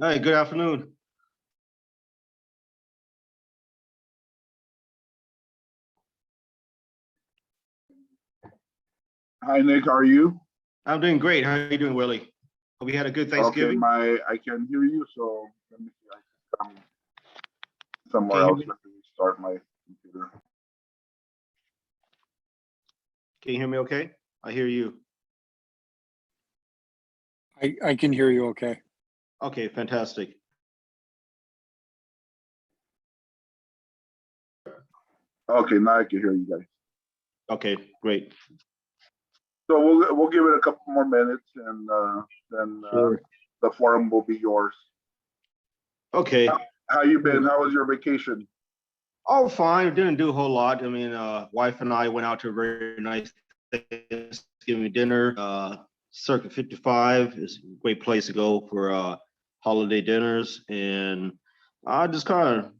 Hi, good afternoon. Hi, Nick. How are you? I'm doing great. How are you doing, Willie? Hope you had a good Okay, Thanksgiving. I can hear you, so let me see. I can come Can somewhere you hear else. me? Let me start my computer. Can you hear me okay? I hear you. I can hear you okay. Okay, fantastic. Okay, now I can hear you guys. Okay, great. So we'll give it a couple more minutes, and then Sure. the forum will be yours. Okay. How you been? How was your vacation? Oh, fine. Didn't do a whole lot. I mean, wife and I went out to a very nice Thanksgiving dinner. Circuit 55 is a great place to go for holiday dinners, and I just kind of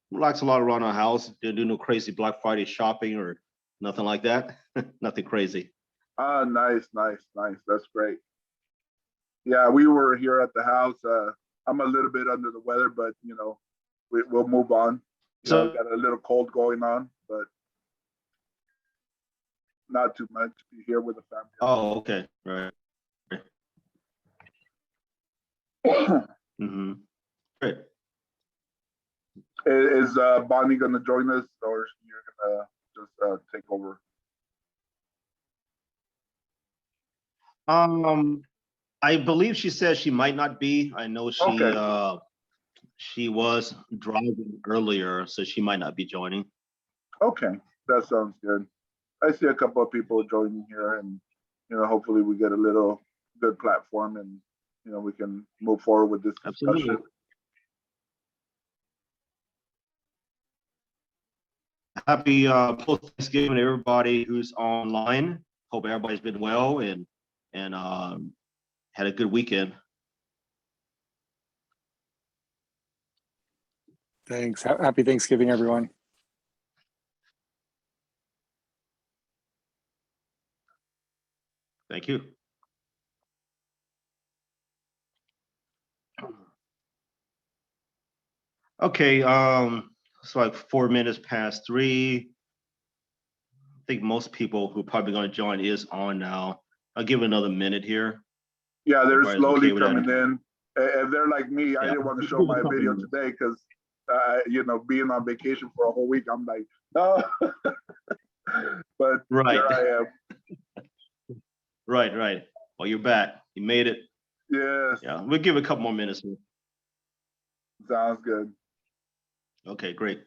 relaxed a lot around our house. Didn't do no crazy Black Friday shopping or nothing like that. Nothing crazy. Ah, nice, nice, nice. That's great. Yeah, we were here at the house. I'm a little bit under the weather, but we'll move on. So, Got a little cold going on, but not too much. Be here with the oh, okay, right. family. Mm-hmm. Great. Is Bonnie going to join us, or you're going to just take over? I believe she said she might not be. I know Okay. She was driving earlier, so she might not be joining. Okay, that sounds good. I see a couple of people joining here, and hopefully we get a little good platform, and we can move forward with this Absolutely. discussion. Happy post Thanksgiving to everybody who's online. Hope everybody's been well and had a good weekend. Thanks. Happy Thanksgiving, everyone. Thank you. Okay, it's like 4 minutes past 3. I think most people who are probably going to join is on now. I'll give it another minute here. Yeah, they're Everybody's slowly okay with coming that? in. If they're like me, I Yeah. didn't want to show my video today because, being on vacation for a whole week, I'm like, no. But Right. here I am. Right. Well, you're back. You made it. Yes. Yeah, we'll give it a couple more minutes. Sounds good. Okay, great.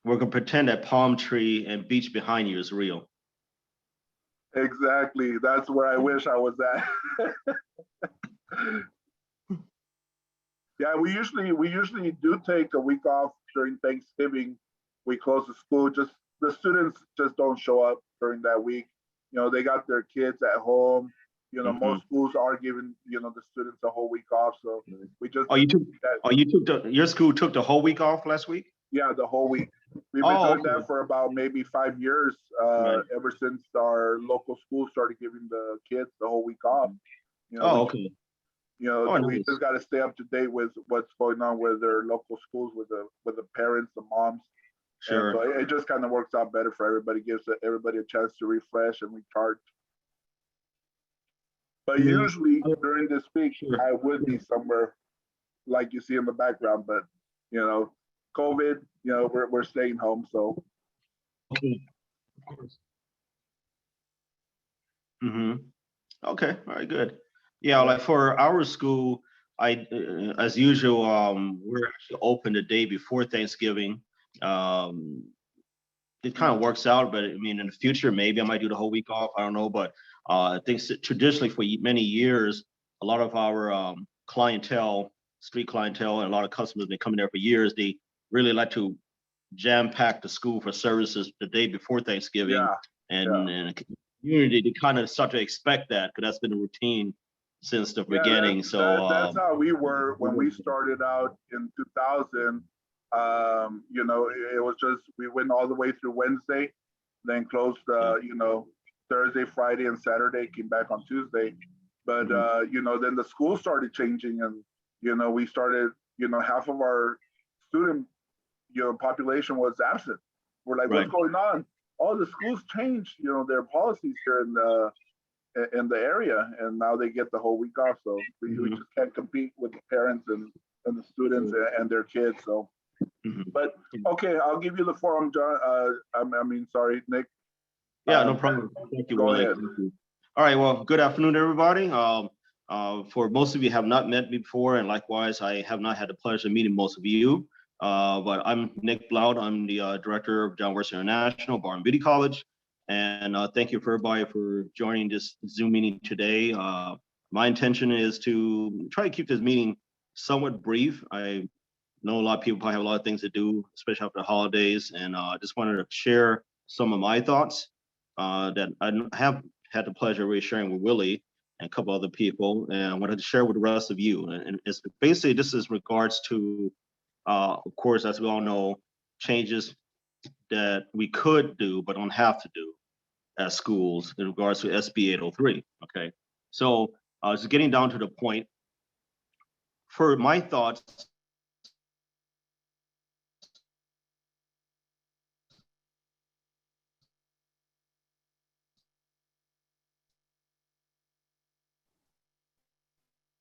We're gonna pretend that palm tree and beach behind you is real. Exactly. That's where I wish I was at. Yeah, we usually do take a week off during Thanksgiving. We close the school. Just the students just don't show up during that week. They got their kids at home. Most schools are giving the students a whole week off. So we just your school took the whole week off last week? Yeah, the whole week. We've been doing okay. that for about maybe 5 years. Right. Ever since our local school started giving the kids the whole week off. Okay. We Nice. just got to stay up to date with what's going on with their local schools, with the parents, the moms. Sure. And so it just kind of works out better for everybody. Gives everybody a chance to refresh and recharge. But usually during this week, Sure. I would be somewhere like you see in the background. But COVID, we're staying home. So. Okay. Of course. Okay. All right. Good. Yeah. Like for our school, as usual, we're actually open the day before Thanksgiving. It kind of works out, but I mean, in the future, maybe I might do the whole week off. I don't know, but I think traditionally for many years, a lot of our clientele, street clientele, and a lot of customers have been coming there for years. They really like to jam pack the school for services the day before Thanksgiving, Yeah. and the community they kind of start to expect that because that's been a routine since the beginning. So that's how we were when we started out in 2000. It was just we went all the way through Wednesday, then closed, Thursday, Friday, and Saturday, came back on Tuesday. But, then the school started changing, and, we started, half of our student, population was absent. We're like, Right. what's going on? All the schools changed, their policies here in the area, and now they get the whole week off. So we just can't compete with the parents and the students and their kids. So, but okay, I'll give you the forum, John. Sorry, Nick. Yeah, no problem. Thank you, Go Willie. ahead. Thank you. All right, well, good afternoon, everybody. For most of you have not met me before, and likewise, I have not had the pleasure of meeting most of you. But I'm Nick Blount. I'm the director of John Wesley International Bar and Beauty College. And thank you for everybody for joining this Zoom meeting today. My intention is to try to keep this meeting somewhat brief. I know a lot of people probably have a lot of things to do, especially after the holidays, and I just wanted to share some of my thoughts that I have had the pleasure of really sharing with Willie and a couple other people, and I wanted to share with the rest of you. And it's basically, this is regards to, of course, as we all know, changes that we could do but don't have to do at schools in regards to SB803. Okay, so just getting down to the point. For my thoughts,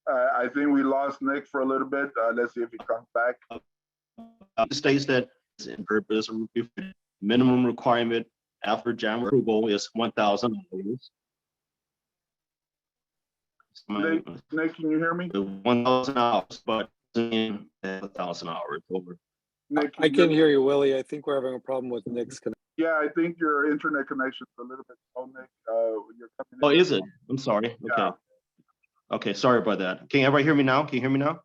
I think we lost Nick for a little bit. Let's see if he comes back. states that in purpose minimum requirement after January approval is 1,000 hours. Nick, can you hear me? 1,000 hours, but 1,000 hours over. Nick, I can hear you, Willie. I think we're having a problem with Nick's connection. Yeah, I think your internet connection is a little bit slow, Nick. You're coming in. Oh, is it? I'm sorry. Okay. Yeah. Okay, sorry about that. Can everybody hear me now? Can you hear me now?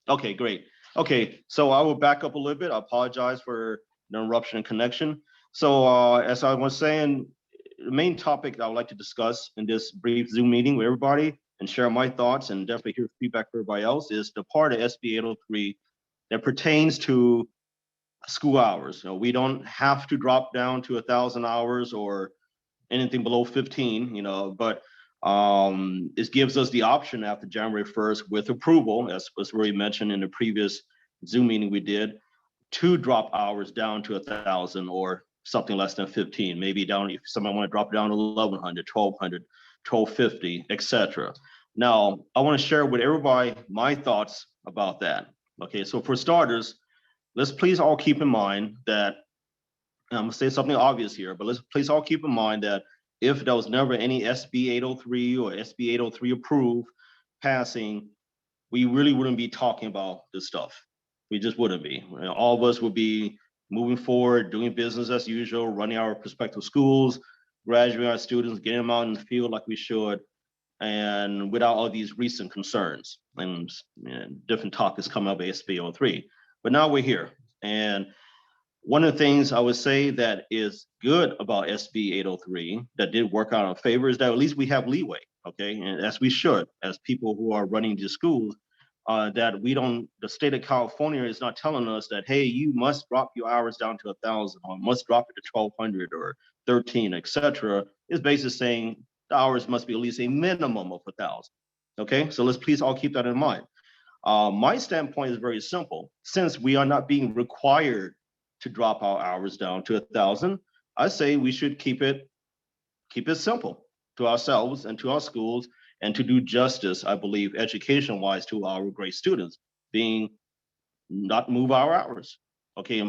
Okay, great. Okay, so I will back up a little bit. I apologize for the interruption in connection. So as I was saying, the main topic that I would like to discuss in this brief Zoom meeting with everybody and share my thoughts and definitely hear feedback from everybody else is the part of SB803 that pertains to school hours. We don't have to drop down to 1,000 hours or anything below 15, but it gives us the option after January 1st with approval, as was already mentioned in the previous Zoom meeting we did, to drop hours down to 1,000 or something less than 15, maybe down if somebody want to drop down to 1,100, 1,200, 1,250, etc. Now, I want to share with everybody my thoughts about that. Okay, so for starters, let's please all keep in mind that, and I'm gonna say something obvious here, but let's please all keep in mind that if there was never any SB803 or SB803 approved passing, we really wouldn't be talking about this stuff. We just wouldn't be. All of us would be moving forward, doing business as usual, running our prospective schools, graduating our students, getting them out in the field like we should, and without all these recent concerns and different topics coming up with SB803. But now we're here. And one of the things I would say that is good about SB803 that did work out in our favor is that at least we have leeway, okay? And as we should, as people who are running these schools, that we don't, the state of California is not telling us that, hey, you must drop your hours down to 1,000 or must drop it to 1,200 or 13, etc. It's basically saying the hours must be at least a minimum of 1,000, okay? So let's please all keep that in mind. My standpoint is very simple. Since we are not being required to drop our hours down to 1,000, I say we should keep it simple to ourselves and to our schools and to do justice, I believe, education-wise to our great students, being not move our hours. Okay,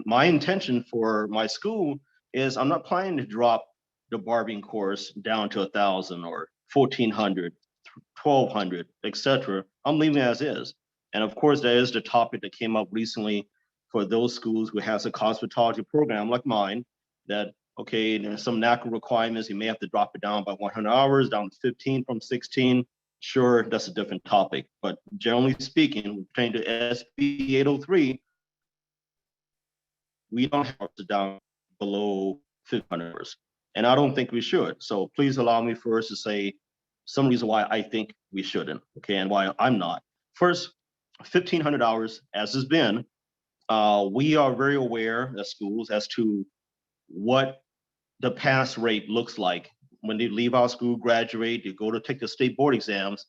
my intention for my school is I'm not planning to drop the barbering course down to 1,000 or 1,400, 1,200, etc. I'm leaving it as is. And of course, there is the topic that came up recently for those schools who has a cosmetology program like mine, that, okay, there's some NACA requirements, you may have to drop it down by 100 hours, down to 15 from 16. Sure, that's a different topic. But generally speaking, pertaining to SB803, we don't have to down below 500 hours. And I don't think we should. So please allow me first to say some reason why I think we shouldn't, okay, and why I'm not. First, 1,500 hours, as has been, we are very aware as schools as to what the pass rate looks like when they leave our school, graduate, they go to take the state board exams.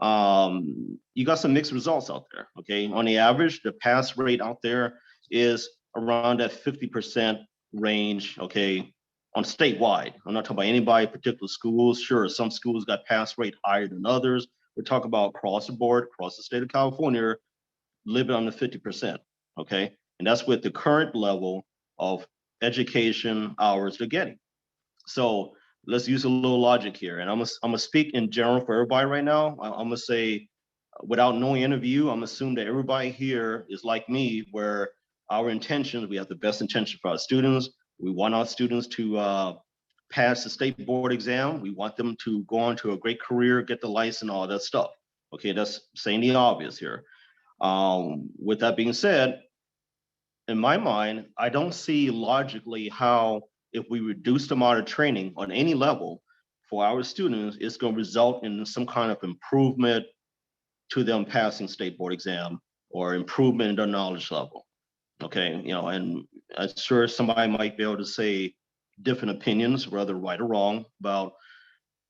You got some mixed results out there. Okay, on the average, the pass rate out there is around that 50% range. Okay, on statewide. I'm not talking about anybody particular schools. Sure, some schools got pass rate higher than others. We're talking about across the board, across the state of California, living on the 50%. Okay, and that's with the current level of education hours they're getting. So let's use a little logic here. And I'm gonna speak in general for everybody right now. I'm gonna say, without knowing any of you, I'm gonna assume that everybody here is like me, where our intentions, we have the best intention for our students. We want our students to pass the state board exam. We want them to go on to a great career, get the license, all that stuff. Okay, that's saying the obvious here. With that being said, in my mind, I don't see logically how, if we reduce the amount of training on any level for our students, it's going to result in some kind of improvement to them passing state board exam or improvement in their knowledge level. Okay, you know, and I'm sure somebody might be able to say different opinions, whether right or wrong, about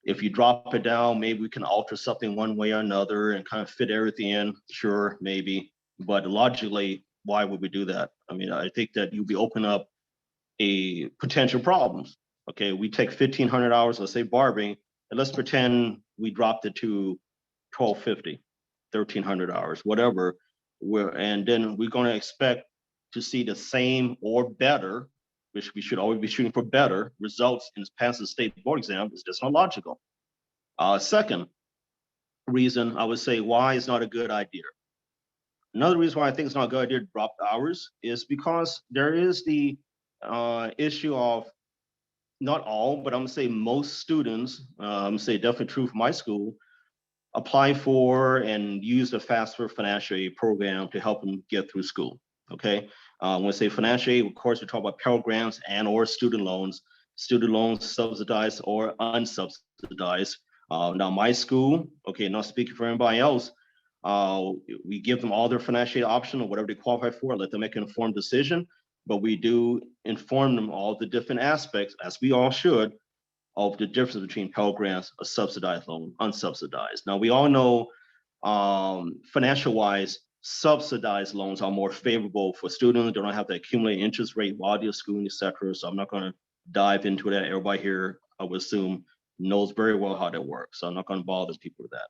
if you drop it down, maybe we can alter something one way or another and kind of fit everything in. Sure, maybe, but logically, why would we do that? I mean, I think that you'd be opening up a potential problems. Okay, we take 1,500 hours, let's say barbering, and let's pretend we dropped it to 1,250, 1,300 hours, whatever. And then we're going to expect to see the same or better, which we should always be shooting for better results in passing the state board exam. Is just not logical. Second reason I would say why it's not a good idea. Another reason why I think it's not a good idea to drop the hours is because there is the issue of, not all, but I'm gonna say most students, I'm gonna say definitely true for my school, apply for and use the FAFSA financial aid program to help them get through school. Okay, when I say financial aid, of course, we talk about Pell Grants and or student loans subsidized or unsubsidized. Now, my school, okay, not speaking for anybody else, we give them all their financial aid option or whatever they qualify for, let them make an informed decision, but we do inform them all the different aspects, as we all should, of the difference between Pell Grants, a subsidized loan, unsubsidized. Now, we all know financial-wise, subsidized loans are more favorable for students. They don't have to accumulate interest rate while they're schooling, et cetera. So I'm not going to dive into that. Everybody here, I would assume, knows very well how that works. So I'm not going to bother people with that.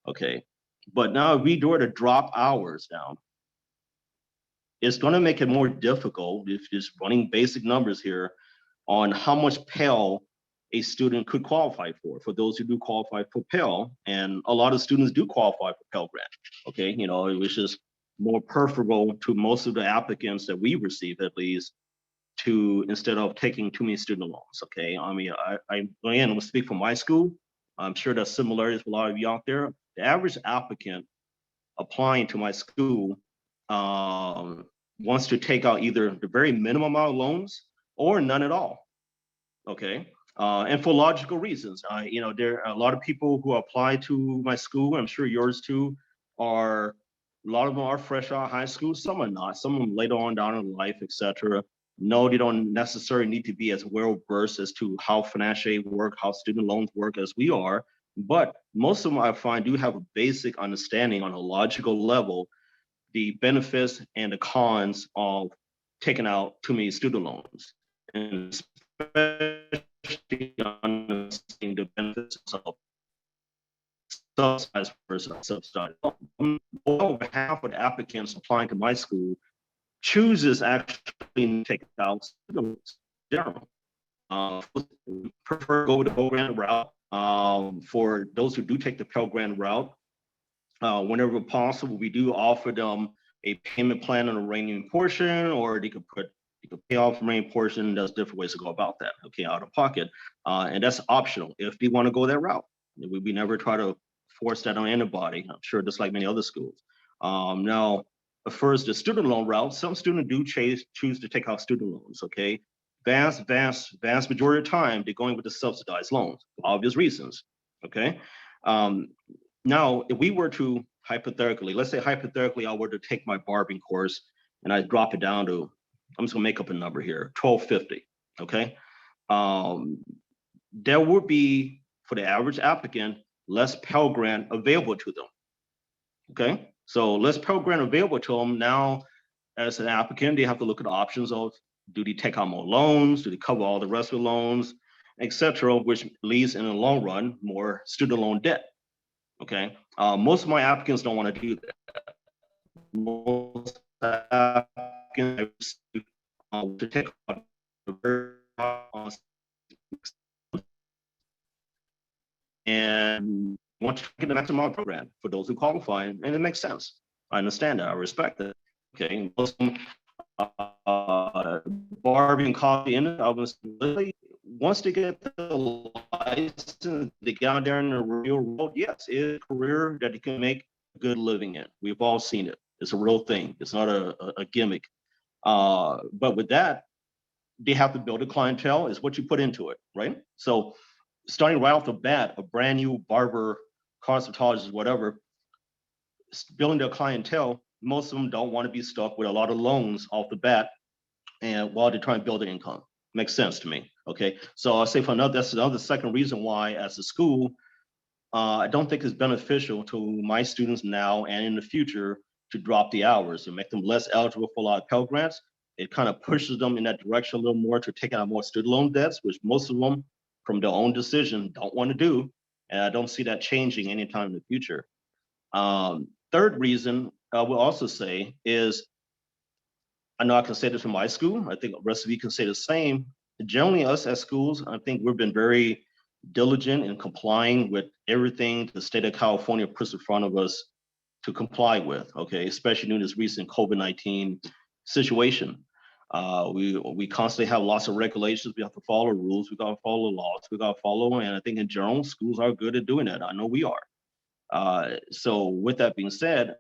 Okay. But now if we were to drop hours down, it's going to make it more difficult, if just running basic numbers here, on how much Pell a student could qualify for those who do qualify for Pell. And a lot of students do qualify for Pell Grant. Okay, you know, it was just more preferable to most of the applicants that we receive, at least, to, instead of taking too many student loans. Okay, I mean, I again will speak for my school. I'm sure there's similarities with a lot of you out there. The average applicant applying to my school wants to take out either the very minimum amount of loans or none at all. Okay, and for logical reasons. You know, there are a lot of people who apply to my school, I'm sure yours too, are, a lot of them are fresh out of high school, some are not, some of them later on down in life, etc. No, they don't necessarily need to be as well versed as to how financial aid work, how student loans work as we are, but most of them I find do have a basic understanding on a logical level, the benefits and the cons of taking out too many student loans, and especially understanding the benefits of subsidized versus unsubsidized. Over half of the applicants applying to my school chooses actually to take out student loans in general. Prefer go the Pell Grant route. For those who do take the Pell Grant route, whenever possible, we do offer them a payment plan on the remaining portion, or they could pay off the remaining portion. There's different ways to go about that, okay, out of pocket. And that's optional if they want to go that route. We never try to force that on anybody. I'm sure just like many other schools. Now, first, the student loan route, some students do choose to take out student loans, okay? Vast majority of the time, they're going with the subsidized loans, for obvious reasons, okay? Now, if we were to hypothetically, let's say hypothetically, I were to take my barbering course and I drop it down to, I'm just gonna make up a number here, 1,250, okay? There would be, for the average applicant, less Pell Grant available to them, okay? So less Pell Grant available to them. Now, as an applicant, they have to look at the options of, do they take out more loans? Do they cover all the rest of the loans, et cetera, which leads in the long run, more student loan debt, okay? Most of my applicants don't want to do that. Most applicants to take out and want to get the maximum program for those who qualify, and it makes sense. I understand that. I respect it. Okay, Muslim barbering coffee in it. I was really, once they get the license, they get out there in the real world. Yes, it's a career that you can make a good living in. We've all seen it. It's a real thing. It's not a gimmick. But with that, they have to build a clientele. Is what you put into it, right? So starting right off the bat, a brand new barber, cosmetologist, whatever, building their clientele, most of them don't want to be stuck with a lot of loans off the bat, and while they're trying to build an income. Makes sense to me. Okay, so I'll say for another, that's another second reason why, as a school, I don't think it's beneficial to my students now and in the future to drop the hours and make them less eligible for a lot of Pell Grants. It kind of pushes them in that direction a little more to take out more student loan debts, which most of them, from their own decision, don't want to do. And I don't see that changing anytime in the future. Third reason I will also say is, I know I can say this from my school. I think the rest of you can say the same. Generally, us as schools, I think we've been very diligent in complying with everything the state of California puts in front of us to comply with, okay, especially during this recent COVID-19 situation. We constantly have lots of regulations. We have to follow rules. We got to follow laws. We got to follow, and I think in general, schools are good at doing that. I know we are. So with that being said,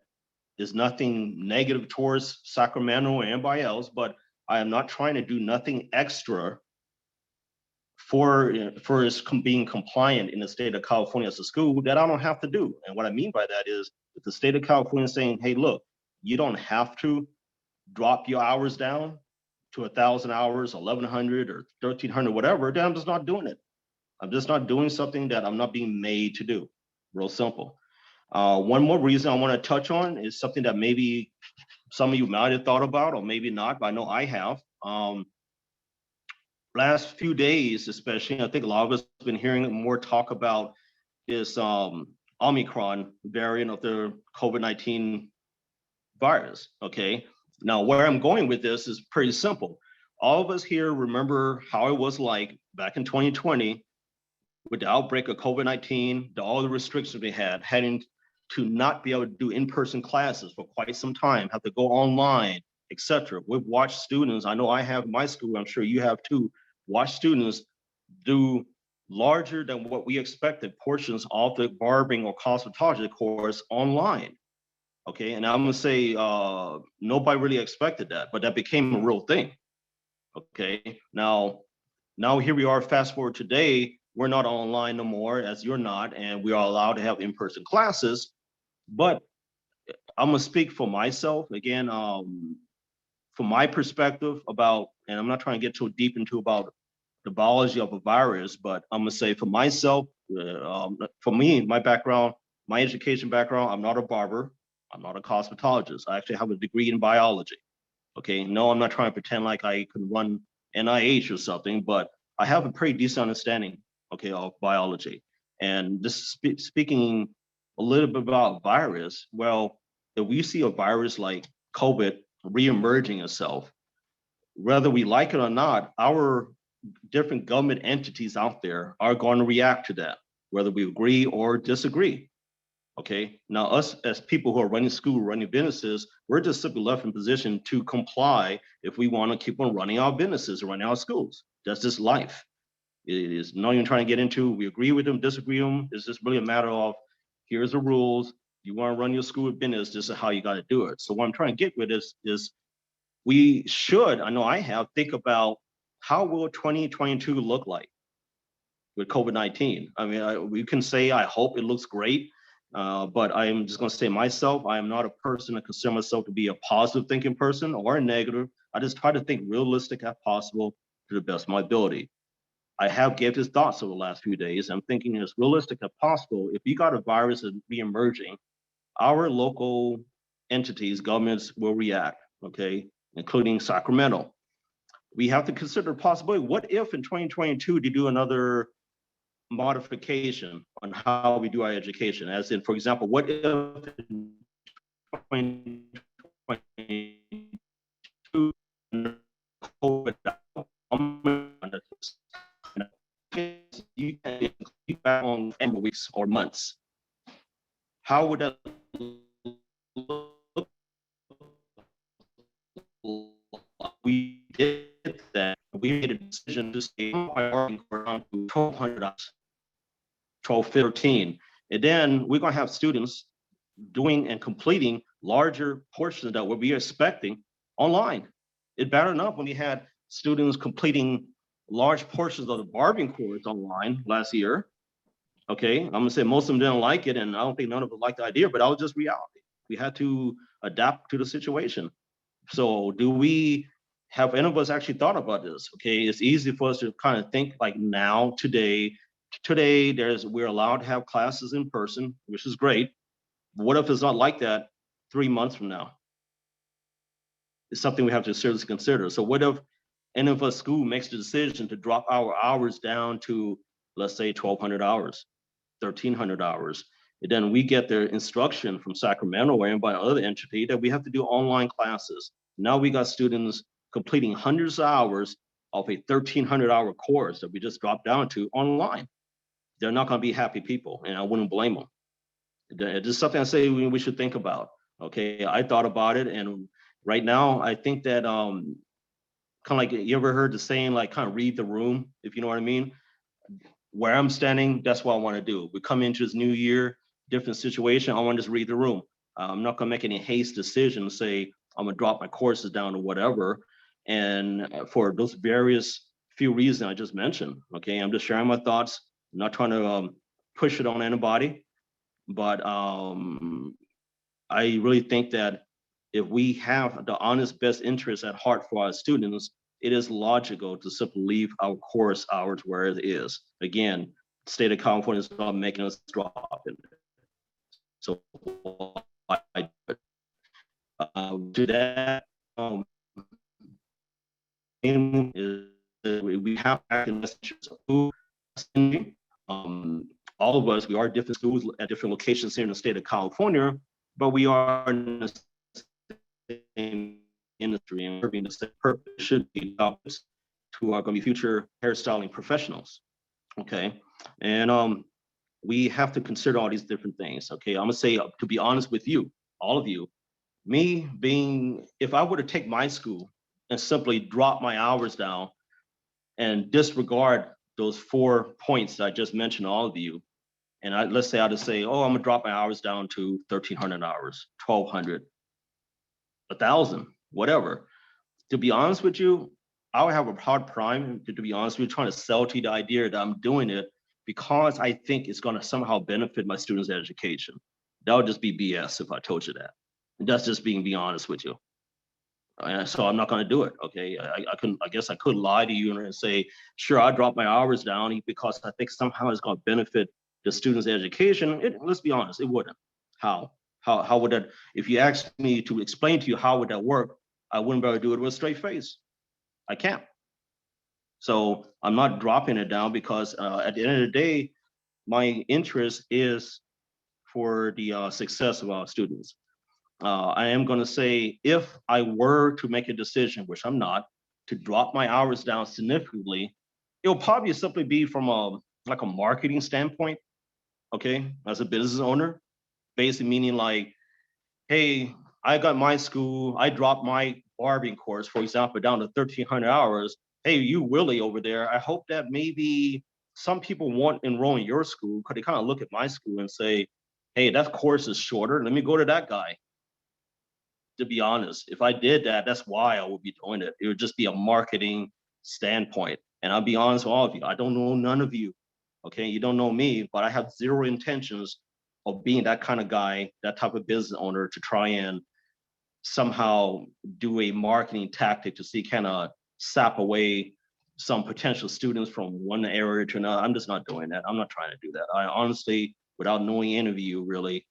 there's nothing negative towards Sacramento or anybody else, but I am not trying to do nothing extra for being compliant in the state of California as a school that I don't have to do. And what I mean by that is, if the state of California is saying, hey, look, you don't have to drop your hours down to 1,000 hours, 1,100 or 1,300, whatever, then I'm just not doing it. I'm just not doing something that I'm not being made to do. Real simple. One more reason I want to touch on is something that maybe some of you might have thought about, or maybe not, but I know I have. Last few days, especially, I think a lot of us have been hearing more talk about this Omicron variant of the COVID-19 virus, okay? Now, where I'm going with this is pretty simple. All of us here remember how it was like back in 2020 with the outbreak of COVID-19, all the restrictions we had, having to not be able to do in-person classes for quite some time, have to go online, etc. We've watched students, I know I have in my school, I'm sure you have too, watch students do larger than what we expected portions of the barbering or cosmetology course online. Okay, and I'm gonna say nobody really expected that, but that became a real thing. Okay, now here we are, fast forward today, we're not online no more, as you're not, and we are allowed to have in-person classes. But I'm gonna speak for myself again, from my perspective about, and I'm not trying to get too deep into about the biology of a virus, but I'm gonna say for myself, for me, my background, my education background, I'm not a barber, I'm not a cosmetologist. I actually have a degree in biology. Okay, no, I'm not trying to pretend like I can run NIH or something, but I have a pretty decent understanding, okay, of biology. And just speaking a little bit about virus, well, if we see a virus like COVID reemerging itself, whether we like it or not, our different government entities out there are going to react to that, whether we agree or disagree. Okay, now us as people who are running school, running businesses, we're just simply left in position to comply if we want to keep on running our businesses, running our schools. That's just life. It is not even trying to get into, we agree with them, disagree with them. It's just really a matter of, here's the rules. You want to run your school business, this is how you got to do it. So what I'm trying to get with is we should, I know I have, think about how will 2022 look like with COVID-19? I mean, we can say, I hope it looks great. But I'm just going to say myself, I am not a person that consider myself to be a positive thinking person or a negative. I just try to think realistic as possible to the best of my ability. I have gave this thoughts over the last few days. I'm thinking as realistic as possible. If you got a virus that's re-emerging, our local entities, governments will react, okay, including Sacramento. We have to consider the possibility, what if in 2022 to do another modification on how we do our education? As in, for example, what if in 2022 COVID, you can keep back on weeks or months? How would that look? We did that. We made a decision to stay on to 1,200 hours, 12, 15. And then we're going to have students doing and completing larger portions that we'll be expecting online. It's bad enough when we had students completing large portions of the barbering course online last year. Okay, I'm gonna say most of them didn't like it, and I don't think none of them liked the idea, but that was just reality. We had to adapt to the situation. So do we have any of us actually thought about this? Okay, it's easy for us to kind of think like now, today we're allowed to have classes in person, which is great. What if it's not like that 3 months from now? It's something we have to seriously consider. So what if any of us school makes the decision to drop our hours down to, let's say, 1,200 hours, 1,300 hours? And then we get their instruction from Sacramento or by other entity that we have to do online classes. Now we got students completing hundreds of hours of a 1,300-hour course that we just dropped down to online. They're not going to be happy people, and I wouldn't blame them. It's just something I say we should think about. Okay, I thought about it, and right now I think that kind of like, you ever heard the saying, like, kind of read the room, if you know what I mean? Where I'm standing, that's what I want to do. We come into this new year, different situation. I want to just read the room. I'm not going to make any haste decision to say I'm going to drop my courses down or whatever. And for those various few reasons I just mentioned, okay, I'm just sharing my thoughts. I'm not trying to push it on anybody, but I really think that if we have the honest best interest at heart for our students, it is logical to simply leave our course hours where it is. Again, the state of California is not making us drop in. So to that, we have messages of who, all of us, we are different schools at different locations here in the state of California, but we are in the same industry, and serving the same purpose should be jobs who are going to be future hairstyling professionals. Okay, and we have to consider all these different things. Okay, I'm gonna say, to be honest with you, all of you, me being, if I were to take my school and simply drop my hours down and disregard those 4 points that I just mentioned, all of you, and let's say I just say, oh, I'm gonna drop my hours down to 1,300 hours, 1,200, 1,000, whatever. To be honest with you, I would have a hard prime, to be honest with you, trying to sell to you the idea that I'm doing it because I think it's going to somehow benefit my students' education. That would just be BS if I told you that. And that's just being honest with you. And so I'm not going to do it. Okay, I guess I could lie to you and say, sure, I dropped my hours down because I think somehow it's going to benefit the students' education. Let's be honest, it wouldn't. How would that? If you asked me to explain to you how would that work, I wouldn't be able to do it with a straight face. I can't. So I'm not dropping it down because at the end of the day, my interest is for the success of our students. I am going to say, if I were to make a decision, which I'm not, to drop my hours down significantly, it'll probably simply be from like a marketing standpoint. Okay, as a business owner, basically meaning like, hey, I got my school, I dropped my barbering course, for example, down to 1,300 hours. Hey, you Willie over there, I hope that maybe some people won't enroll in your school because they kind of look at my school and say, hey, that course is shorter, let me go to that guy. To be honest, if I did that, that's why I would be doing it. It would just be a marketing standpoint. And I'll be honest with all of you, I don't know none of you. Okay, you don't know me, but I have zero intentions of being that kind of guy, that type of business owner to try and somehow do a marketing tactic to see kind of sap away some potential students from one area to another. I'm just not doing that. I'm not trying to do that. I honestly, without knowing any of you, really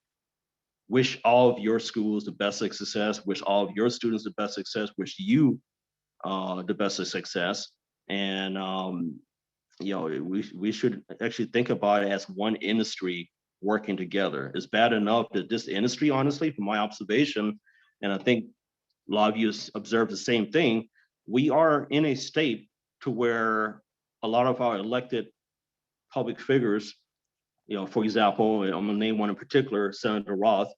wish all of your schools the best of success, wish all of your students the best success, wish you the best of success. And we should actually think about it as one industry working together. It's bad enough that this industry, honestly, from my observation, and I think a lot of you observe the same thing, we are in a state to where a lot of our elected public figures, for example, I'm gonna name one in particular, Senator Roth,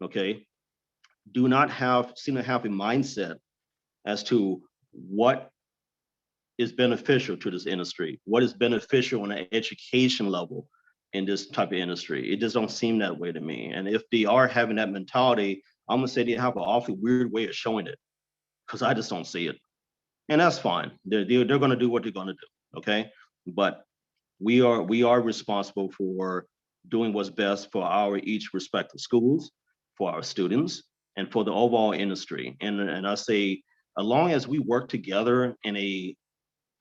okay, do not seem to have a mindset as to what is beneficial to this industry, what is beneficial on an education level in this type of industry. It just don't seem that way to me. And if they are having that mentality, I'm gonna say they have an awfully weird way of showing it, because I just don't see it. And that's fine. They're gonna do what they're gonna do, okay? But we are responsible for doing what's best for our each respective schools, for our students, and for the overall industry. And I say, as long as we work together in a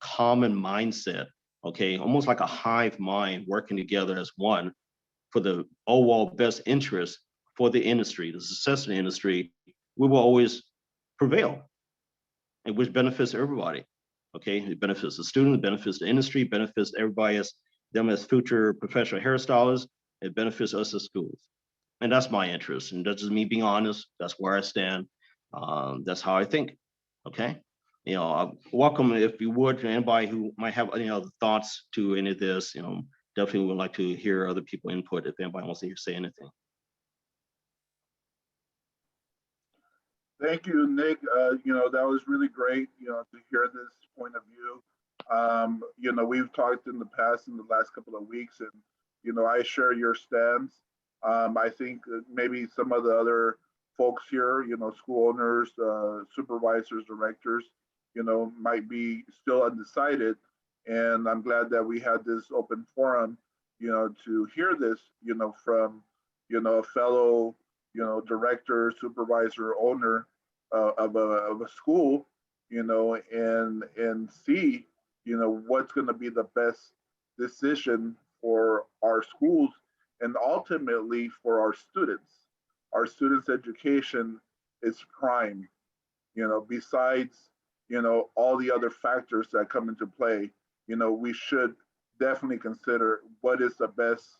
common mindset, okay, almost like a hive mind working together as one for the overall best interest for the industry, the success of the industry, we will always prevail, and which benefits everybody. Okay, it benefits the student, it benefits the industry, benefits everybody as them as future professional hairstylists, it benefits us as schools. And that's my interest. And that's just me being honest. That's where I stand. That's how I think. Okay. Welcome, if you would, to anybody who might have any other thoughts to any of this, definitely would like to hear other people input if anybody wants to say anything. Thank you, Nick. That was really great, to hear this point of view. We've talked in the past in the last couple of weeks, and, I share your stance. I think maybe some of the other folks here, school owners, supervisors, directors, might be still undecided. And I'm glad that we had this open forum, to hear this, from, a fellow, director, supervisor, owner of a school, and see, what's going to be the best decision for our schools and ultimately for our students. Our students' education is prime, besides, all the other factors that come into play. We should definitely consider what is the best,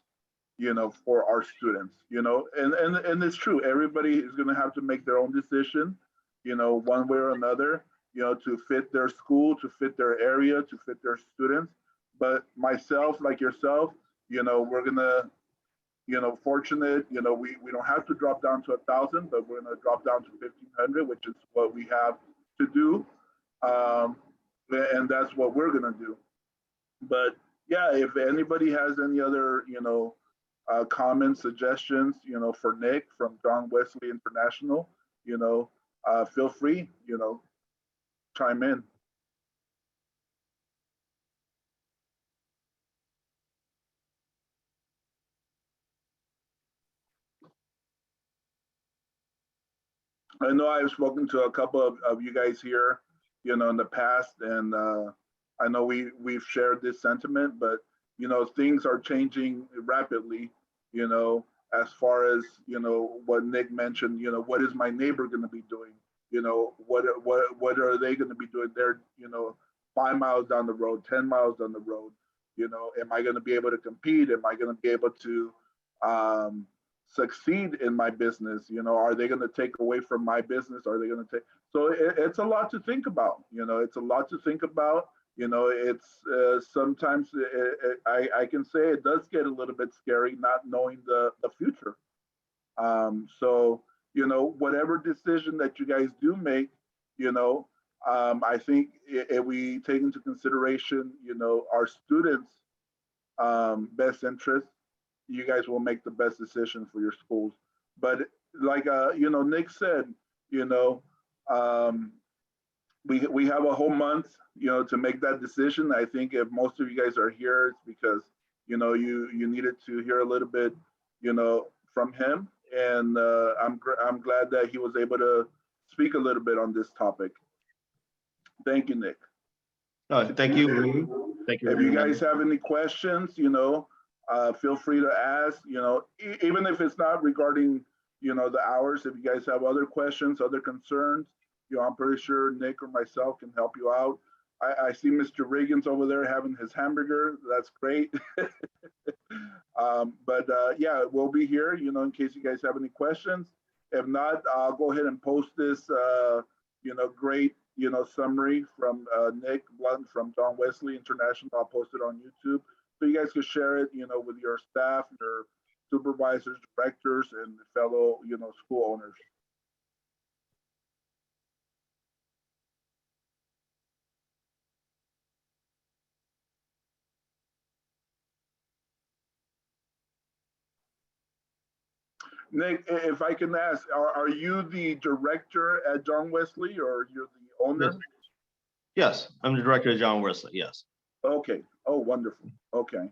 for our students, and it's true. Everybody is going to have to make their own decision, one way or another, to fit their school, to fit their area, to fit their students. But myself, like yourself, we're going to, fortunate, we don't have to drop down to 1,000, but we're going to drop down to 1,500, which is what we have to do. And that's what we're going to do. But yeah, if anybody has any other, comments, suggestions, for Nick from John Wesley International, feel free, chime in. I know I've spoken to a couple of you guys here, in the past, and I know we've shared this sentiment, but things are changing rapidly, as far as what Nick mentioned, what is my neighbor going to be doing? What are they going to be doing? They're 5 miles down the road, 10 miles down the road. Am I going to be able to compete? Am I going to be able to succeed in my business? Are they going to take away from my business? Are they going to take? So it's a lot to think about. It's a lot to think about. It's sometimes I can say it does get a little bit scary not knowing the future. So whatever decision that you guys do make, I think if we take into consideration, our students' best interest, you guys will make the best decision for your schools. But like Nick said, we have a whole month, to make that decision. I think if most of you guys are here, it's because you needed to hear a little bit, from him, and I'm glad that he was able to speak a little bit on this topic. Thank you, Nick. Thank you. Thank you. If you guys have any questions, feel free to ask, even if it's not regarding, the hours, if you guys have other questions, other concerns, I'm pretty sure Nick or myself can help you out. I see Mr. Reagan's over there having his hamburger. That's great. Yeah, we'll be here, in case you guys have any questions. If not, I'll go ahead and post this, great, summary from Nick Blount from John Wesley International. I'll post it on YouTube so you guys can share it, with your staff, your supervisors, directors, and fellow, school owners. Nick, if I can ask, are you the director at John Wesley or you're the owner? Yes, I'm the director of John Wesley, yes. Okay. Oh, wonderful. Okay.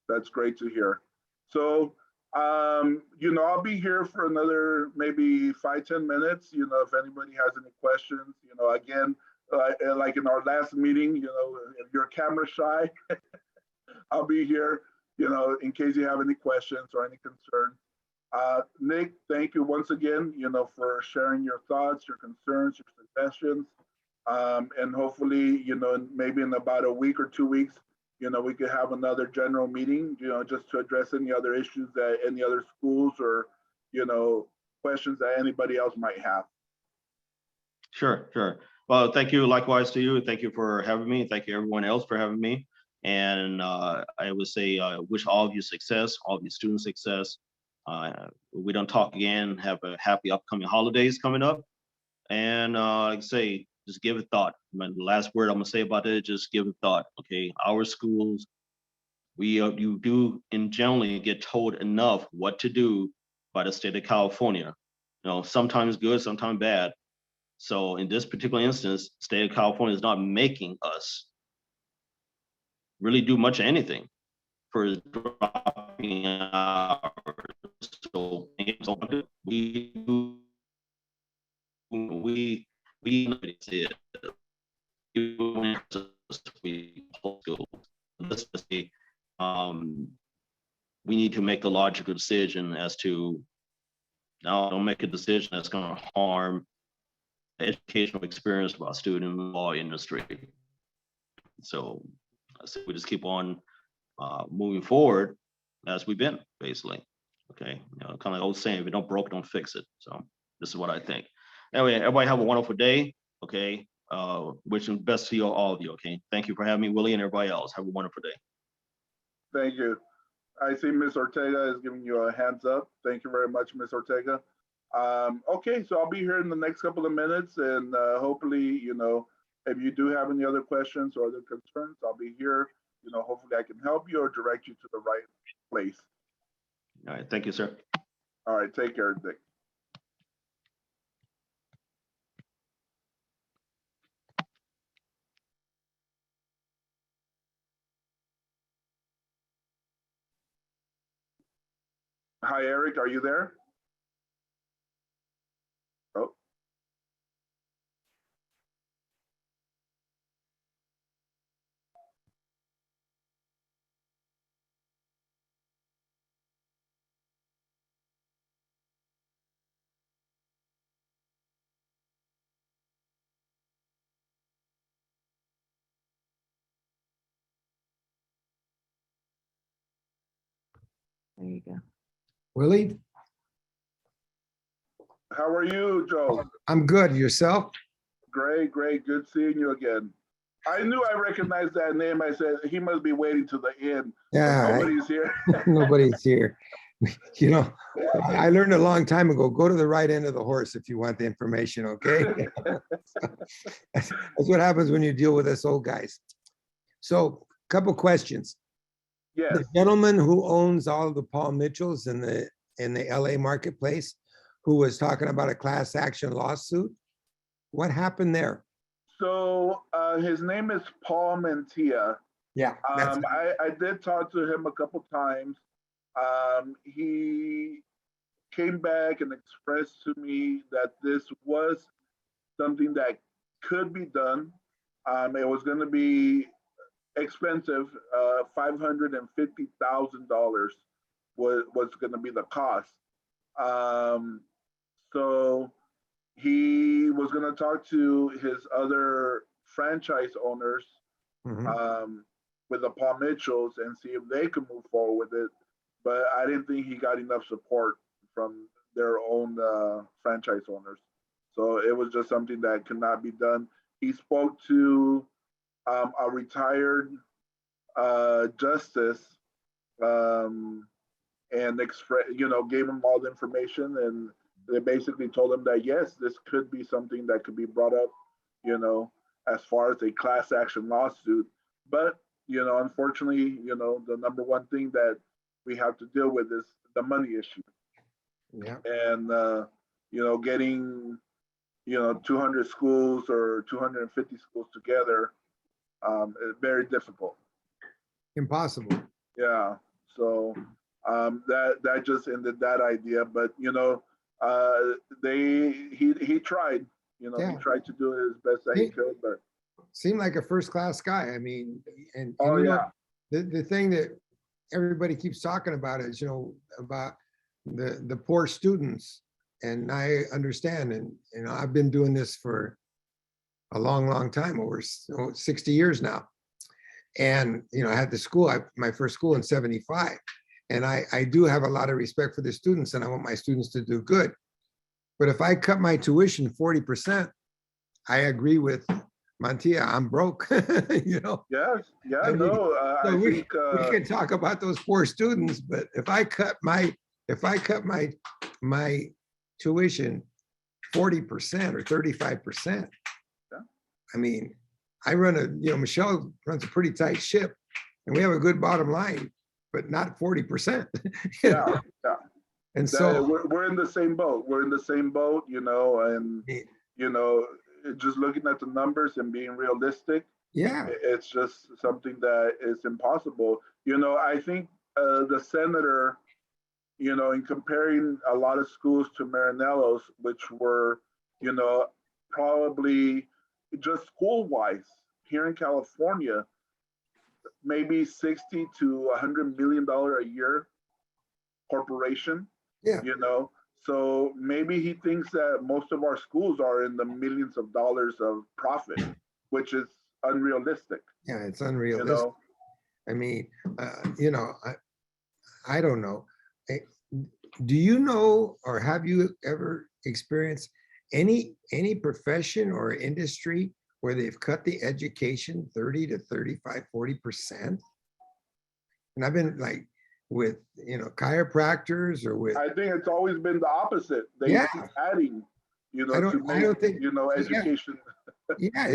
That's great to hear. So, I'll be here for another maybe 5-10 minutes, if anybody has any questions, again, like in our last meeting, if you're camera shy, I'll be here, in case you have any questions or any concerns. Nick, thank you once again, for sharing your thoughts, your concerns, your suggestions. And hopefully, maybe in about a week or 2 weeks, we could have another general meeting, just to address any other issues that any other schools or, questions that anybody else might have. Sure. Well, thank you likewise to you. Thank you for having me. Thank you everyone else for having me. And I would say, wish all of you success, all of your students success. We don't talk again. Have a happy upcoming holidays coming up. And like I say, just give it thought. The last word I'm gonna say about it, just give it thought. Okay, our schools, you do in generally get told enough what to do by the state of California. Sometimes good, sometimes bad. So in this particular instance, state of California is not making us really do much of anything for dropping hours. So we we need to make a logical decision as to now don't make a decision that's going to harm the educational experience of our student in the law industry. So we just keep on moving forward as we've been, basically. Okay, kind of like old saying, if it don't broke, don't fix it. So this is what I think. Anyway, everybody have a wonderful day. Okay, wishing the best to you, all of you. Okay, thank you for having me, Willie, and everybody else. Have a wonderful day. Thank you. I see Ms. Ortega is giving you a hands up. Thank you very much, Ms. Ortega. Okay, so I'll be here in the next couple of minutes, and hopefully, if you do have any other questions or other concerns, I'll be here. Hopefully I can help you or direct you to the right place. All right, thank you, sir. All right, take care, Dick. Hi, Eric, are you there? Oh. There you go. Willie, How are you, Joe? I'm good. Yourself? Great, good seeing you again. I knew I recognized that name. I said, he must be waiting to the end. Yeah, Nobody's here. nobody's here. I learned a long time ago, go to the right end of the horse if you want the information, okay? That's what happens when you deal with us old guys. So, couple questions. Yes. The gentleman who owns all the Paul Mitchells in the LA marketplace, who was talking about a class action lawsuit, what happened there? So his name is Paul Mentia. Yeah. I did talk to him a couple times. He came back and expressed to me that this was something that could be done. It was going to be expensive. $550,000 was going to be the cost. So he was going to talk to his other franchise owners Mhm. with the Paul Mitchells and see if they could move forward with it. But I didn't think he got enough support from their own franchise owners. So it was just something that could not be done. He spoke to a retired justice and gave him all the information, and they basically told him that yes, this could be something that could be brought up, as far as a class action lawsuit. But unfortunately, the number one thing that we have to deal with is the money issue, Yeah. and getting 200 schools or 250 schools together is very difficult. Impossible. Yeah. So that just ended that idea. But he tried. Yeah. He tried to do it as best that he could. But Seemed like a first-class guy. I mean, and oh yeah, the thing that everybody keeps talking about is, about the poor students. And I understand, and I've been doing this for a long, long time, over 60 years now. And I had the school, my first school in 75. And I do have a lot of respect for the students, and I want my students to do good. But if I cut my tuition 40%, I agree with Mantilla, I'm broke. yes, yeah. I mean, No, So I we think can talk about those poor students, but if I cut my tuition 40% or 35%, Yeah. I mean, I run Michelle runs a pretty tight ship, and we have a good bottom line, but not 40%. yeah, yeah. And so we're in the same boat. We're in the same boat, and just looking at the numbers and being realistic, yeah, it's just something that is impossible. I think the senator, in comparing a lot of schools to Marinello's, which were, probably just school-wise here in California, maybe 60 to $100 million a year corporation. yeah, So maybe he thinks that most of our schools are in the millions of dollars of profit, which is unrealistic. yeah, it's unrealistic. I mean, I don't know. Do you know, or have you ever experienced any profession or industry where they've cut the education 30 to 35, 40%? And I've been like with, chiropractors or with, I think it's always been the opposite. They Yeah. keep adding, I to make, don't think, education. yeah,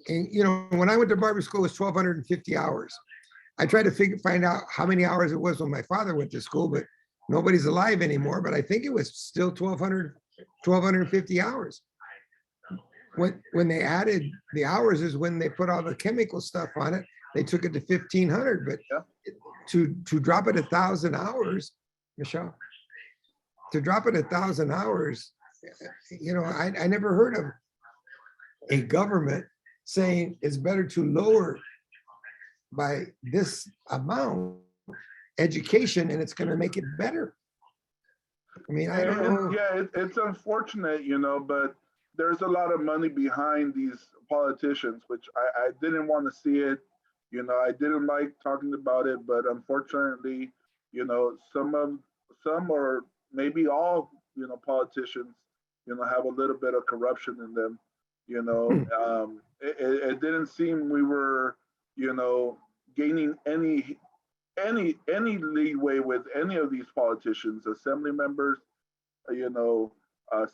and when I went to barber school, it was 1,250 hours. I tried to find out how many hours it was when my father went to school, but nobody's alive anymore. But I think it was still 1,250 hours. When they added the hours is when they put all the chemical stuff on it. They took it to 1,500, but Yeah. to drop it 1,000 hours, Michelle, to drop it 1,000 hours, I never heard of a government saying it's better to lower by this amount education, and it's going to make it better. I mean, I don't know. Yeah, it's unfortunate, but there's a lot of money behind these politicians, which I didn't want to see it. I didn't like talking about it, but unfortunately, some or maybe all, politicians, have a little bit of corruption in them. It didn't seem we were, gaining any leeway with any of these politicians, assembly members,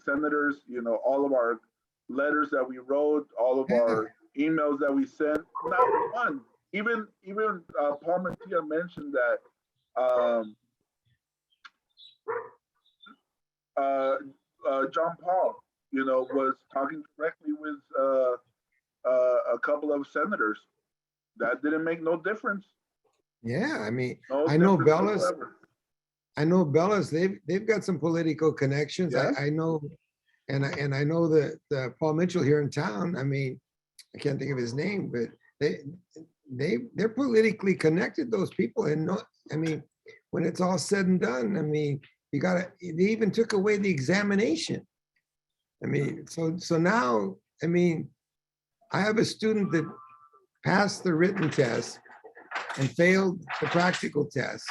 senators, all of our letters that we wrote, all of our emails that we sent, not one. Even Paul Mantilla mentioned that John Paul, was talking directly with a couple of senators. That didn't make no difference. Yeah, I mean, No I know difference Bella's. whatsoever. I know Bella's. They've got some political connections. Yeah. I know, and I know that Paul Mitchell here in town. I mean, I can't think of his name, but they're politically connected, those people. And no, I mean, when it's all said and done, I mean, they even took away the examination. I mean, so now, I mean, I have a student that passed the written test and failed the practical test,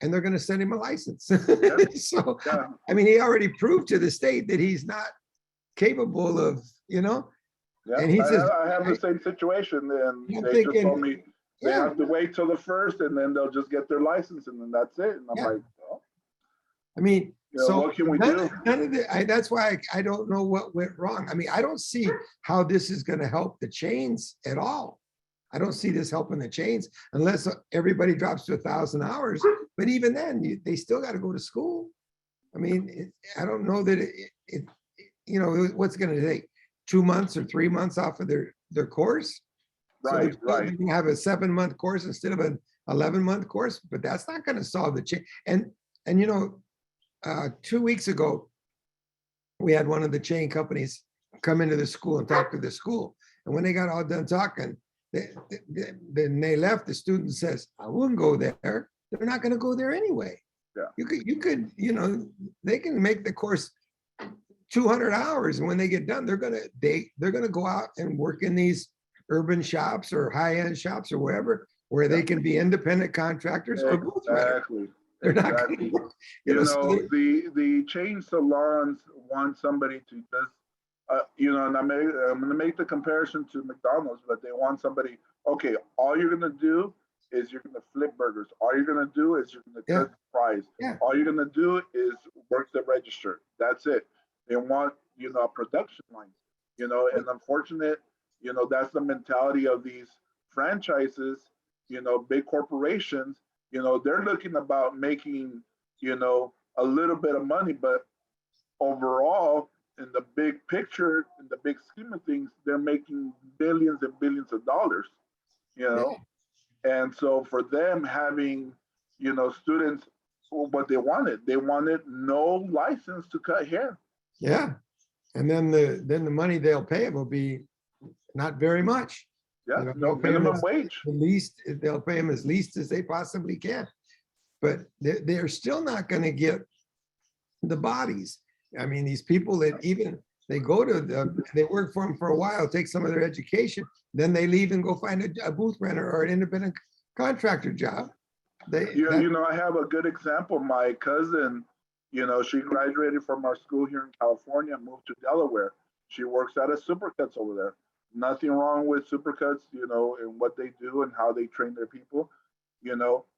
and they're going to send him a license. So, Yeah. I mean, he already proved to the state that he's not capable of, Yeah, and he says, I have the same situation, and I'm they just thinking, told me they yeah, have to wait till the first, and then they'll just get their license, and then that's it. And I'm Yeah. like, well, I mean, you know, so what can we none, do? none of the, that's why I don't know what went wrong. I mean, I don't see how this is going to help the chains at all. I don't see this helping the chains unless everybody drops to 1,000 hours. But even then, they still got to go to school. I mean, I don't know that what's going to take 2 months or 3 months off of their course. So Right, right. they're gonna have a 7-month course instead of an 11-month course, but that's not going to solve the change. And 2 weeks ago, we had one of the chain companies come into the school and talk to the school. And when they got all done talking, then they left. The student says, I wouldn't go there. They're not going to go there anyway. Yeah. You could, they can make the course 200 hours. And when they get done, they're going to go out and work in these urban shops or high-end shops or wherever, where they can be independent contractors or both. Exactly. They're not Exactly. gonna, The chain salons want somebody to just, and I'm going to make the comparison to McDonald's, but they want somebody, okay, all you're going to do is you're going to flip burgers. All you're going to do is you're going to cook fries. Yeah. All you're going to do is work the register. That's it. They want, a production line, and unfortunate, that's the mentality of these franchises, big corporations. They're looking about making, a little bit of money, but overall, in the big picture, in the big scheme of things, they're making billions and billions of dollars, And so for them having, students, what they wanted no license to cut hair. Yeah. And then the money they'll pay them will be not very much. Yeah, no minimum wage. The least, they'll pay them as least as they possibly can. But they're still not going to get the bodies. I mean, these people that even they go to they work for them for a while, take some of their education, then they leave and go find a booth renter or an independent contractor job. I have a good example. My cousin, she graduated from our school here in California, moved to Delaware. She works at a Supercuts over there. Nothing wrong with Supercuts, and what they do and how they train their people.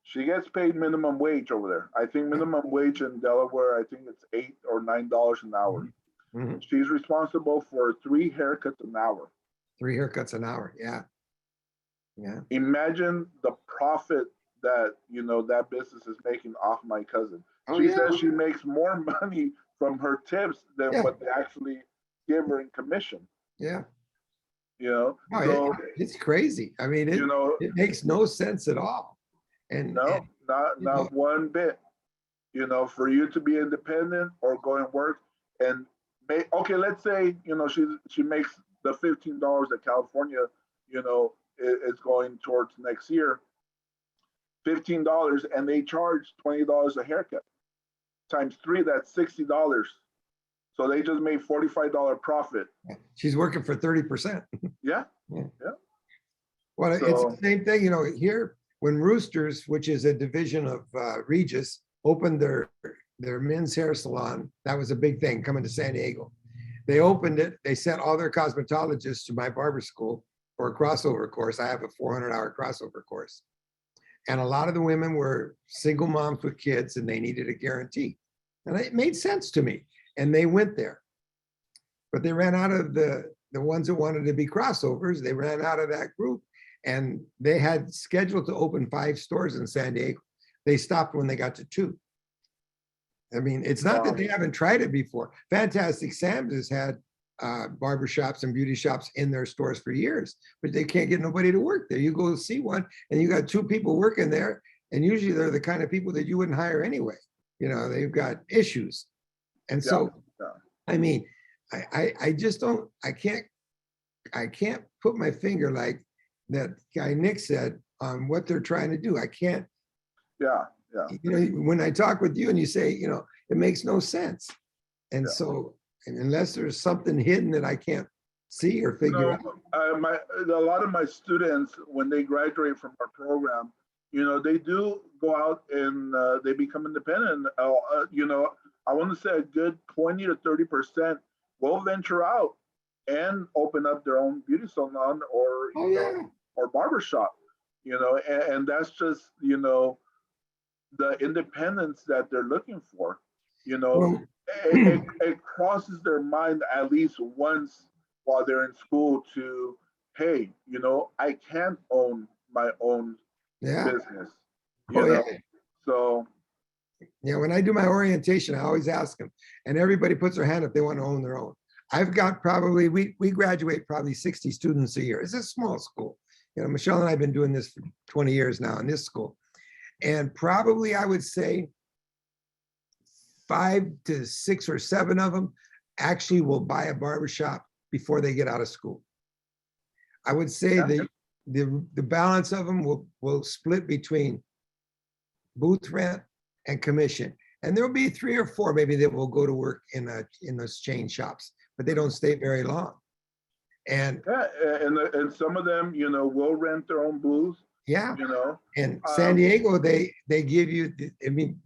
She gets paid minimum wage over there. I think minimum wage in Delaware, I think it's $8 or $9 an hour. Mm-hmm. She's responsible for 3 haircuts an hour. 3 haircuts an hour. Yeah. Yeah. Imagine the profit that, that business is making off my cousin. Oh, She yeah. says she makes more money from her tips than what they actually give her in commission. Yeah. So it's crazy. I mean, it makes no sense at all. And not one bit. For you to be independent or go and work and let's say, she makes the $15 that California, is going towards next year, $15, and they charge $20 a haircut. Times 3, that's $60. So they just made $45 profit. She's working for 30%. Yeah. Well, it's the same thing, here when Roosters, which is a division of Regis, opened their men's hair salon. That was a big thing coming to San Diego. They opened it. They sent all their cosmetologists to my barber school for a crossover course. I have a 400-hour crossover course. And a lot of the women were single moms with kids and they needed a guarantee. And it made sense to me. And they went there. But they ran out of the ones that wanted to be crossovers. They ran out of that group. And they had scheduled to open 5 stores in San Diego. They stopped when they got to 2. I mean, it's not that they haven't tried it before. Fantastic Sam's has had barber shops and beauty shops in their stores for years, but they can't get nobody to work there. You go see one and you got 2 people working there, and usually they're the kind of people that you wouldn't hire anyway. They've got issues. And so, I mean, I just don't, I can't put my finger like that guy Nick said on what they're trying to do. I can't, Yeah, when I talk with you and you say, it makes no sense. And Yeah. so, and unless there's something hidden that I can't see or figure out. A lot of my students, when they graduate from our program, they do go out and they become independent. I want to say a good 20 to 30% will venture out and open up their own beauty salon or Oh, yeah. or barbershop. And that's just the independence that they're looking for. Well, It crosses their mind at least once while they're in school to, hey, I can own my own yeah. business. Oh, yeah. So Yeah, when I do my orientation, I always ask them, and everybody puts their hand if they want to own their own. I've got probably, we graduate probably 60 students a year. It's a small school. Michelle and I have been doing this for 20 years now in this school. And probably I would say 5 to 6 or 7 of them actually will buy a barbershop before they get out of school. I would say the balance of them will split between booth rent and commission. And there'll be 3 or 4 maybe that will go to work in those chain shops, but they don't stay very long. And yeah, and some of them, will rent their own booths. yeah, in San Diego, they give you,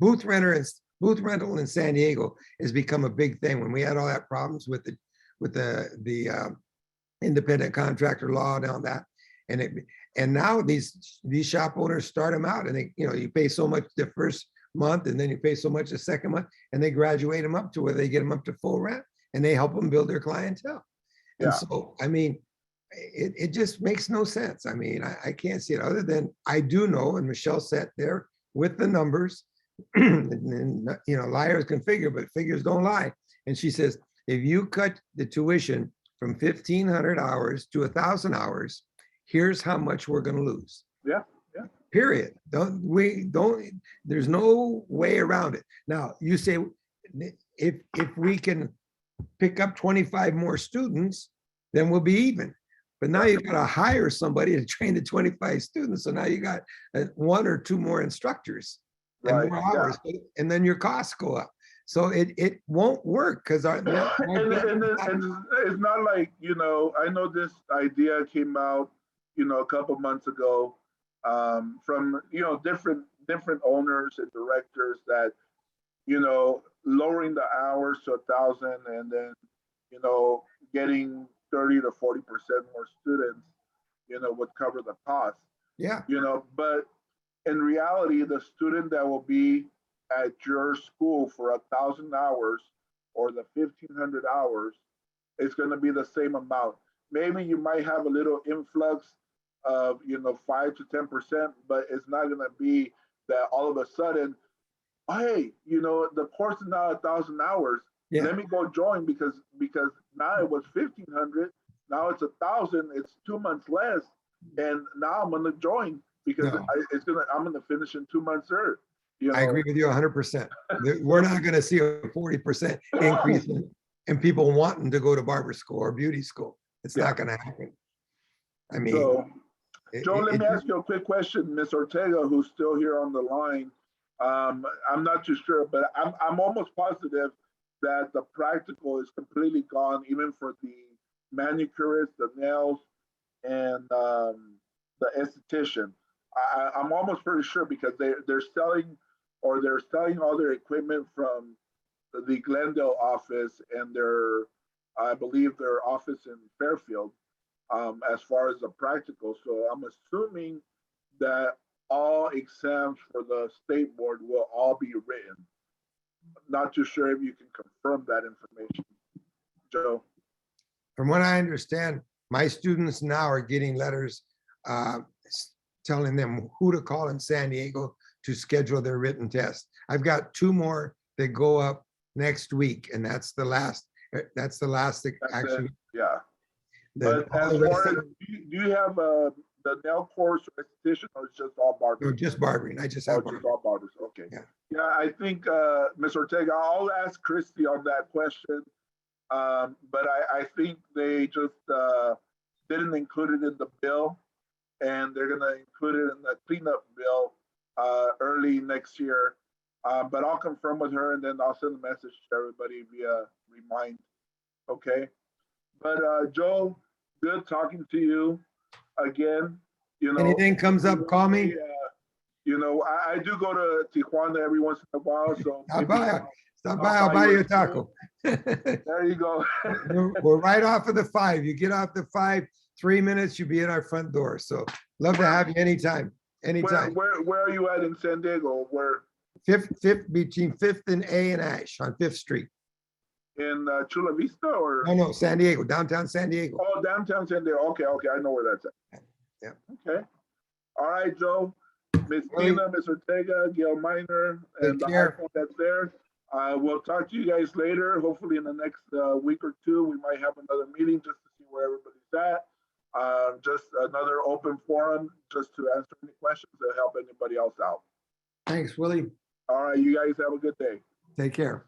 booth rental in San Diego has become a big thing. When we had all that problems with the independent contractor law and all that, and now these shop owners start them out, and they, you pay so much the first month, and then you pay so much the second month, and they graduate them up to where they get them up to full rent, and they help them build their clientele. And so, it just makes no sense. I can't see it other than I do know, and Michelle sat there with the numbers, and liars can figure, but figures don't lie. And she says, if you cut the tuition from 1,500 hours to 1,000 hours, here's how much we're going to lose. Yeah. Period. There's no way around it. Now, you say, if we can pick up 25 more students, then we'll be even. But now you've got to hire somebody to train the 25 students. So now you got 1 or 2 more instructors and more hours, and then your costs go up. So it won't work because and it's not like, I know this idea came out, a couple months ago from, different owners and directors that, lowering the hours to 1,000 and then, getting 30 to 40% more students, would cover the cost. Yeah. But in reality, the student that will be at your school for 1,000 hours or the 1,500 hours is going to be the same amount. Maybe you might have a little influx of 5 to 10%, but it's not going to be that all of a sudden, hey, the course is now 1,000 hours. Yeah. Let me go join because now it was 1,500, now it's 1,000. It's 2 months less, and now I'm going to join because I'm going to finish in 2 months early. I agree with you 100%. We're not going to see a 40% increase in people wanting to go to barber school or beauty school. It's not going to happen. So, Joe, let me ask you a quick question, Ms. Ortega, who's still here on the line. I'm not too sure, but I'm almost positive that the practical is completely gone, even for the manicurist, the nails, and the esthetician. I'm almost pretty sure because they're selling all their equipment from the Glendale office and I believe their office in Fairfield, as far as the practical. So I'm assuming that all exams for the state board will all be written. Not too sure if you can confirm that information, Joe. From what I understand, my students now are getting letters telling them who to call in San Diego to schedule their written test. I've got 2 more that go up next week, and that's the last. That's the last actually. Yeah. But as far as, do you have the nail course or esthetician, or it's just all barbering? No, just barbering. I just have just all barbers. Okay. Yeah. I think Ms. Ortega, I'll ask Christy on that question. But I think they just didn't include it in the bill, and they're gonna include it in the cleanup bill early next year. But I'll confirm with her, and then I'll send a message to everybody via remind. Okay. But Joe, good talking to you again. You know, Anything comes up, call me. You know, I do go to Tijuana every once in a while, so Stop maybe by, stop by, I'll buy you a taco. there you go. We're right off of the 5. You get off the 5, 3 minutes, you'll be at our front door. So love to have you anytime, anytime. Where are you at in San Diego? Where? Fifth, between 5th and A and Ash on 5th Street. In Chula Vista or? No, San Diego, downtown San Diego. Oh, downtown San Diego. Okay, I know where that's at. Yeah. Okay. All right, Joe. Miss Tina, Miss Ortega, Gail Miner, and the care. iPhone that's there. We'll talk to you guys later. Hopefully in the next week or two, we might have another meeting just to see where everybody's at. Just another open forum just to answer any questions or help anybody else out. Thanks, Willie. All right, you guys have a good day. Take care.